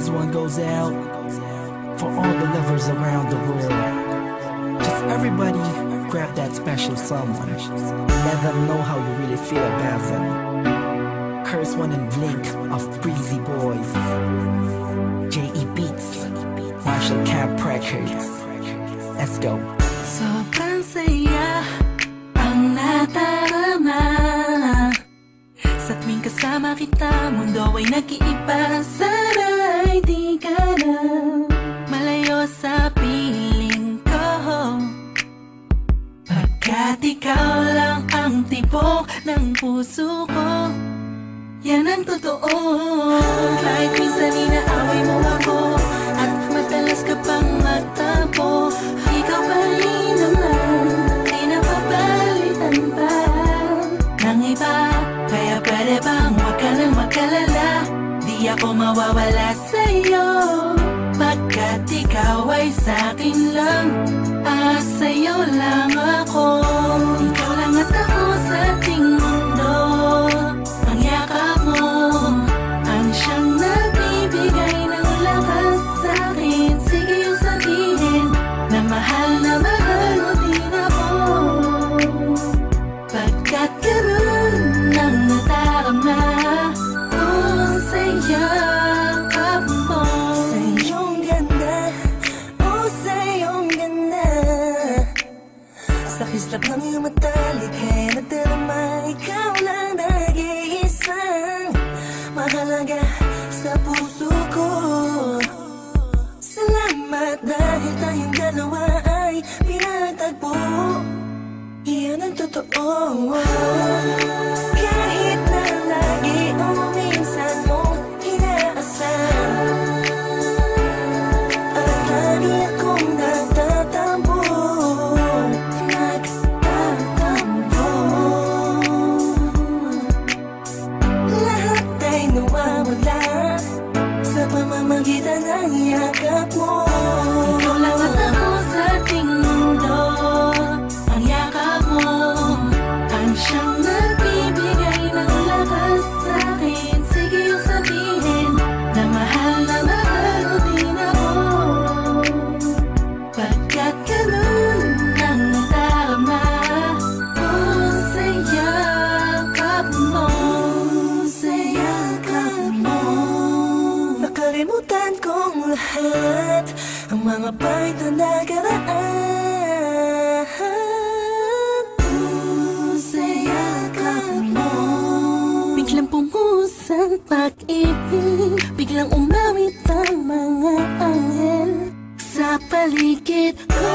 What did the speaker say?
This one goes out for all the lovers around the world. Just everybody grab that special someone. Let them know how you really feel about them. Curse One and Blink of Breezy Boys, J.E. Beats, Marshall Camp Records. Let's go. Sobrang saya ang natarama sa tuwing kasama kita. Mundo ay nag-iiba, sana'y di ka na malayo sa piling ko, pagkat ikaw lang ang tibok ng puso ko. Yan ang totoo. Kahit minsan inaaway mo ako at madalas ka pang magtampo, ikaw pa rin naman, di napapalitan pa ng iba. Kaya pwede bang wag ka nang mag-alala, di ako mawawala sa'yo, pagkat ikaw ay sa'kin lang at sa'yo lang ako. Ikaw lang at ako sa ating mundo. Ang yakap mo ang siyang nagbibigay ng lakas sa'kin. Sige yung sabihin na mahal mo din ako, pagkat karoon ng natarama ko sa yakap mo. Sa iyong ganda, oh sa iyong ganda, sa kislap ng iyong mata, likha'y nadarama. Ikaw lang nag-iisang mahalaga sa puso ko. Salamat dahil tayong dalawa ay pinagtagpo. Iyan ang totoo. Kahit na lagi o minsan mong inaasahan, at lagi akong nagtatampo. Lahat ay nawawala sa pamamagitan ng yakap mo. Ikaw lang at ako sa ating mundo. Ang yakap mo ang siyang nagbibigay ng lakas sa'kin. Sige yung sabihin na mahal mo din ako, pagkat ganun ang nadarama ko sa yakap mo. Sa yakap mo, nakalimutan kong lahat ang mga pahit na nakaraan. Sa yakap mo, biglang pumuhos ang pag-ibig, biglang umawit ang mga anghel sa paligid ko.